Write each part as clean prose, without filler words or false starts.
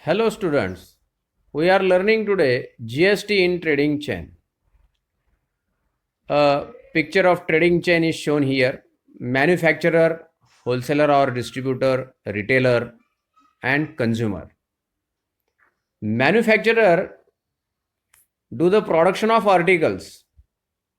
Hello students, we are learning today GST in trading chain. A picture of trading chain is shown here. Manufacturer, wholesaler or distributor, retailer and consumer. Manufacturer do the production of articles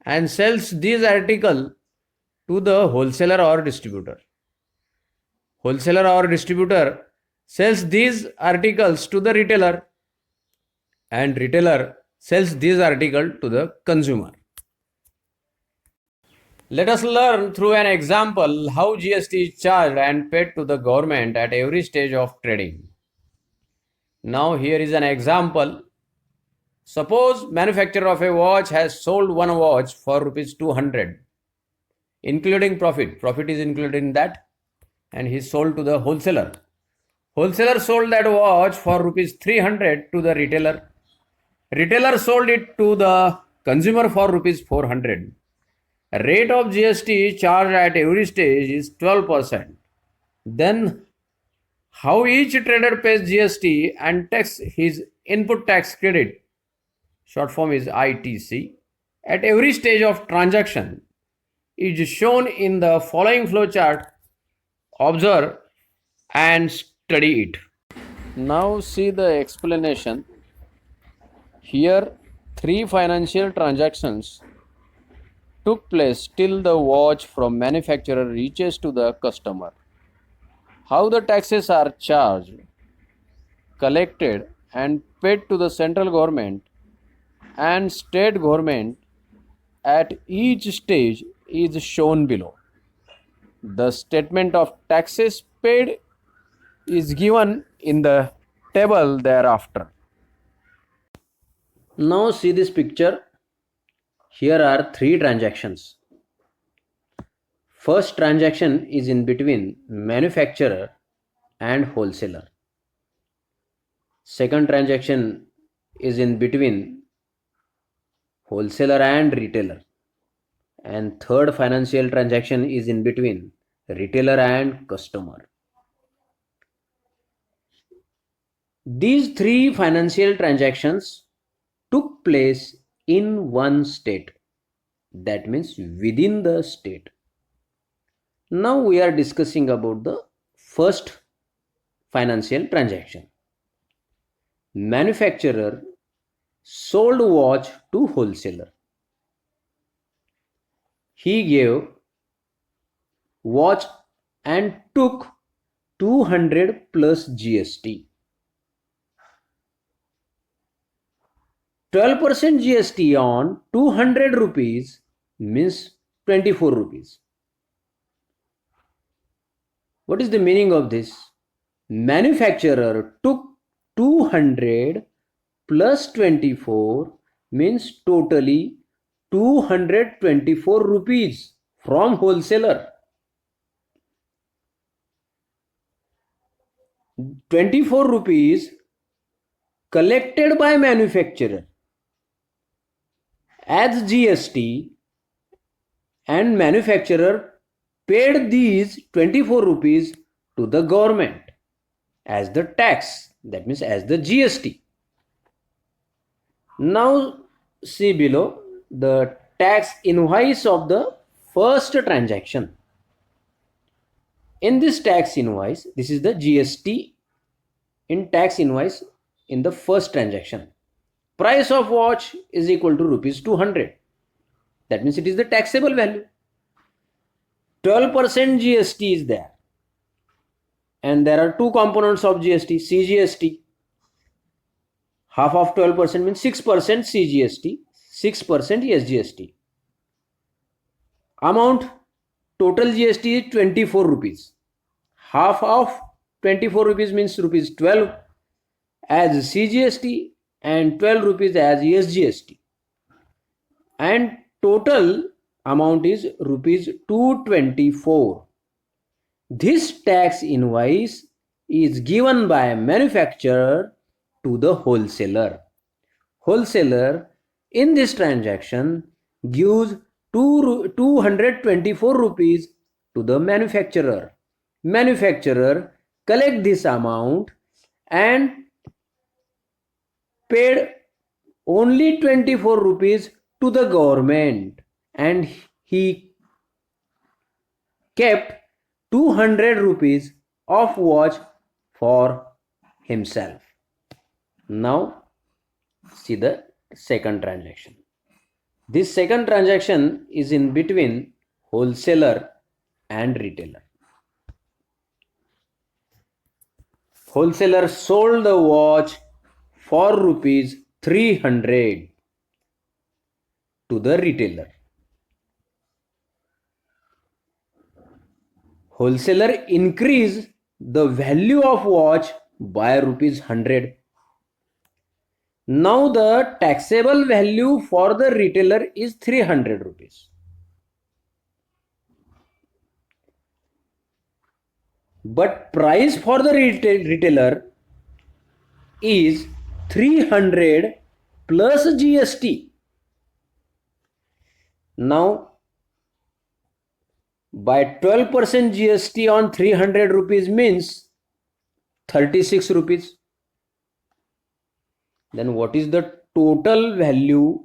and sells these articles to the wholesaler or distributor. Wholesaler or distributor sells these articles to the retailer and retailer sells these articles to the consumer. Let us learn through an example how GST is charged and paid to the government at every stage of trading. Now here is an example. Suppose manufacturer of a watch has sold one watch for rupees 200 including profit. Profit is included in that and he sold to the wholesaler. Wholesaler sold that watch for rupees 300 to the retailer. Retailer sold it to the consumer for rupees 400. Rate of GST charged at every stage is 12%. Then how each trader pays GST and takes his input tax credit, short form is ITC, at every stage of transaction is shown in the following flowchart. Observe and study it. Now see the explanation. Here three financial transactions took place till the watch from manufacturer reaches to the customer. How the taxes are charged, collected and paid to the central government and state government at each stage is shown below. The statement of taxes paid is given in the table thereafter. Now see this picture. Here are three transactions. First transaction is in between manufacturer and wholesaler. Second transaction is in between wholesaler and retailer. And third financial transaction is in between retailer and customer. These three financial transactions took place in one state, that means within the state. Now we are discussing about the first financial transaction. Manufacturer sold watch to wholesaler. He gave watch and took 200 plus GST. 12% GST on 200 rupees means 24 rupees. What is the meaning of this? Manufacturer took 200 plus 24 means totally 224 rupees from wholesaler. 24 rupees collected by manufacturer as GST and manufacturer paid these 24 rupees to the government as the tax, that means as the GST. Now see below the tax invoice of the first transaction. In this tax invoice, this is the GST in tax invoice in the first transaction. Price of watch is equal to rupees 200. That means it is the taxable value. 12% GST is there. And there are two components of GST, CGST. Half of 12% means 6% CGST, 6% SGST. Amount total GST is 24 rupees. Half of 24 rupees means rupees 12 as CGST and 12 rupees as SGST. And total amount is rupees 224. This tax invoice is given by manufacturer to the wholesaler. Wholesaler in this transaction gives 224 rupees to the manufacturer. Manufacturer collect this amount and paid only 24 rupees to the government and he kept 200 rupees of watch for himself. Now see the second transaction. This second transaction is in between wholesaler and retailer. Wholesaler sold the watch for rupees 300 to the retailer. Wholesaler increased the value of watch by rupees 100. Now the taxable value for the retailer is 300 rupees. But price for the retailer is 300 plus GST. Now by 12% GST on 300 rupees means 36 rupees. Then what is the total value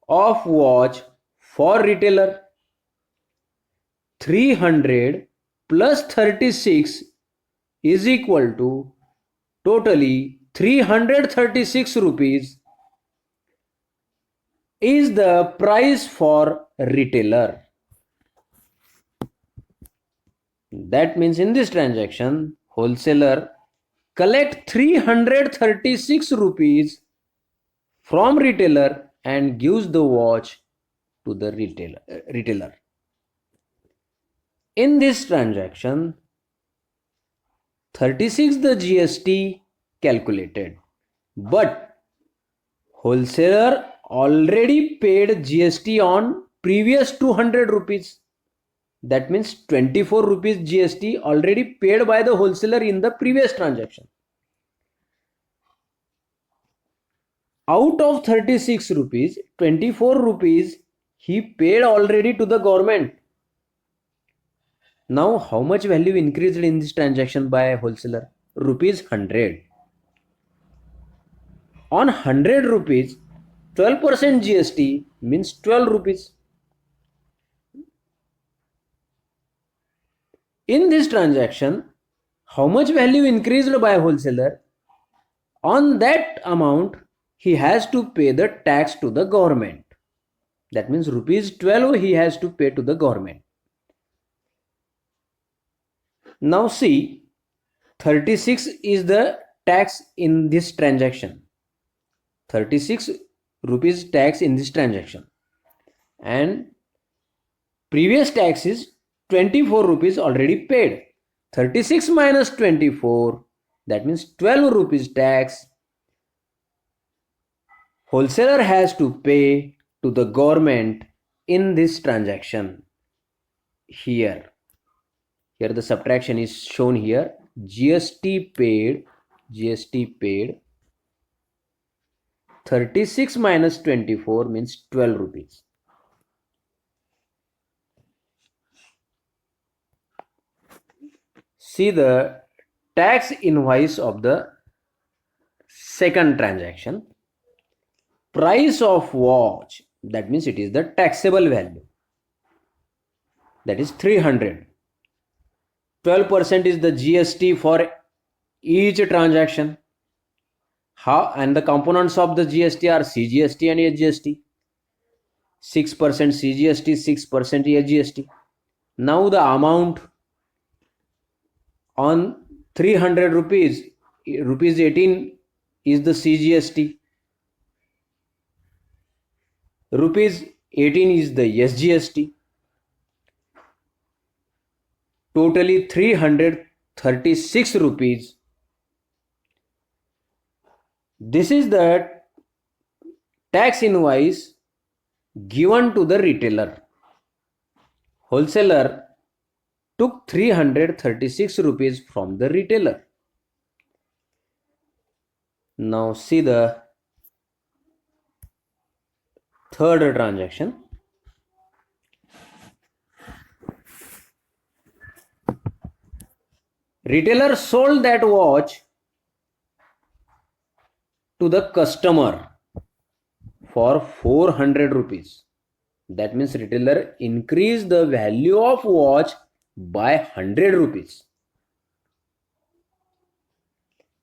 of watch for retailer? 300 plus 36 is equal to totally 336 rupees is the price for retailer. That means in this transaction, wholesaler collect 336 rupees from retailer and gives the watch to the retailer. In this transaction, 36 the GST calculated, but wholesaler already paid GST on previous 200 rupees. That means 24 rupees GST already paid by the wholesaler in the previous transaction. Out of 36 rupees, 24 rupees he paid already to the government. Now how much value increased in this transaction by wholesaler? Rupees 100. On 100 rupees, 12% GST means 12 rupees. In this transaction, how much value increased by wholesaler? On that amount, he has to pay the tax to the government. That means rupees 12 he has to pay to the government. Now see, 36 is the tax in this transaction. 36 rupees tax in this transaction. And previous tax is 24 rupees already paid. 36 minus 24, that means 12 rupees tax wholesaler has to pay to the government in this transaction. Here the subtraction is shown here. GST paid 36 minus 24 means 12 rupees. See the tax invoice of the second transaction. Price of watch, that means it is the taxable value, that is 300. 12% is the GST for each transaction. How? And the components of the GST are CGST and SGST. 6% CGST, 6% SGST. Now the amount on 300 rupees, rupees 18 is the CGST. Rupees 18 is the SGST. Totally 336 rupees. This is the tax invoice given to the retailer. Wholesaler took 336 rupees from the retailer. Now see the third transaction. Retailer sold that watch to the customer for 400 rupees. That means retailer increased the value of watch by 100 rupees.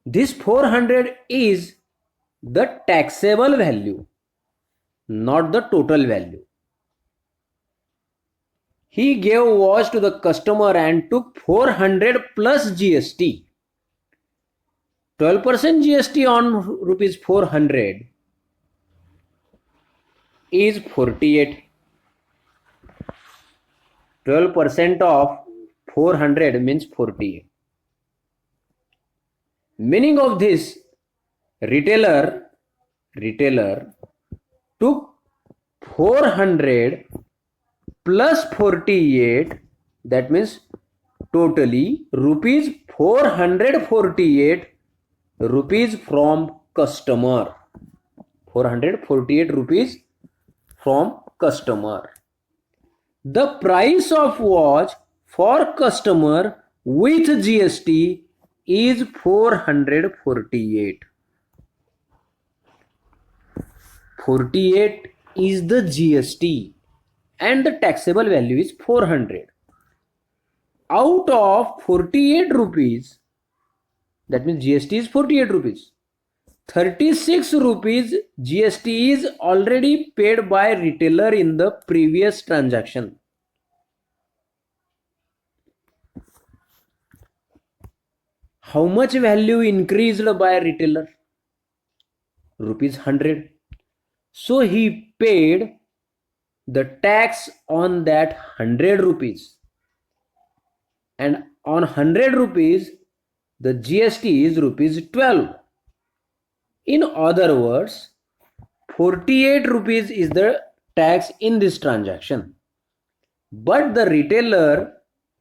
This 400 is the taxable value, not the total value. He gave watch to the customer and took 400 plus GST. 12% GST on rupees 400 is 48. 12% of 400 means 48. Meaning of this, retailer took 400 plus 48, that means totally rupees 448 rupees from customer. 448 rupees from customer. The price of watch for customer with GST is 448. 48 is the GST and the taxable value is 400. Out of 48 rupees, that means GST is 48 rupees. 36 rupees GST is already paid by retailer in the previous transaction. How much value increased by retailer? Rupees 100. So he paid the tax on that 100 rupees. And on 100 rupees, the GST is rupees 12. In other words, 48 rupees is the tax in this transaction. But the retailer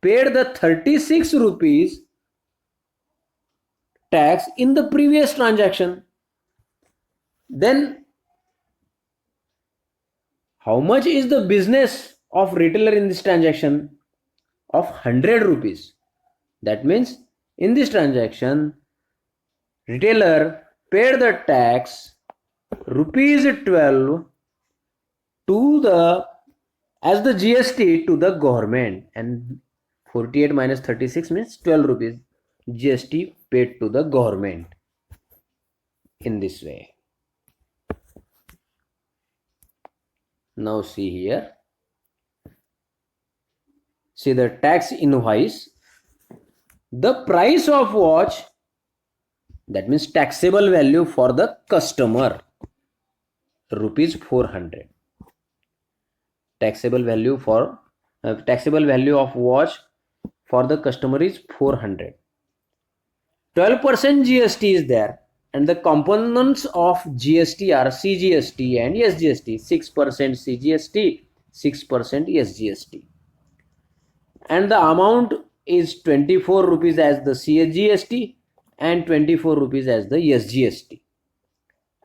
paid the 36 rupees tax in the previous transaction. Then how much is the business of retailer in this transaction? Of 100 rupees. That means in this transaction, retailer paid the tax rupees 12 to the as the GST to the government, and 48 minus 36 means 12 rupees GST paid to the government in this way. Now see here. See the tax invoice. The price of watch, that means taxable value for the customer, rupees 400. Taxable value of watch for the customer is 400. 12% GST is there, and the components of GST are CGST and SGST. 6% CGST, 6% SGST. And the amount is 24 rupees as the CGST and 24 rupees as the SGST.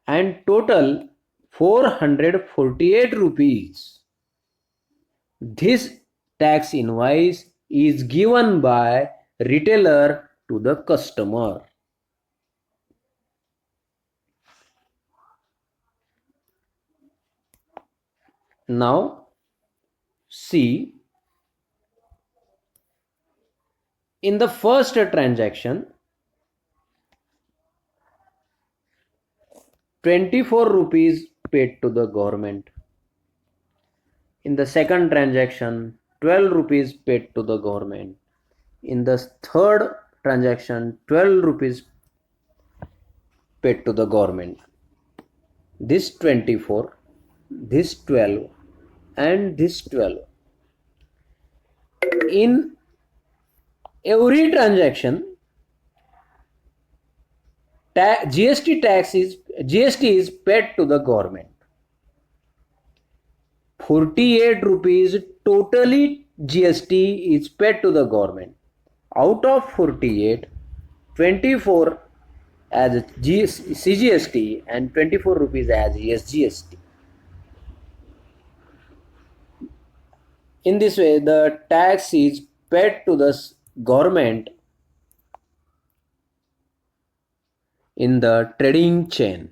And total 448 rupees. This tax invoice is given by retailer to the customer. Now see, in the first transaction, 24 rupees paid to the government. In the second transaction, 12 rupees paid to the government. In the third transaction, 12 rupees paid to the government. This 24, this 12 and this 12. In every transaction, GST is paid to the government. 48 rupees totally GST is paid to the government. Out of 48, 24 as CGST and 24 rupees as SGST. In this way, the tax is paid to the government in the trading chain.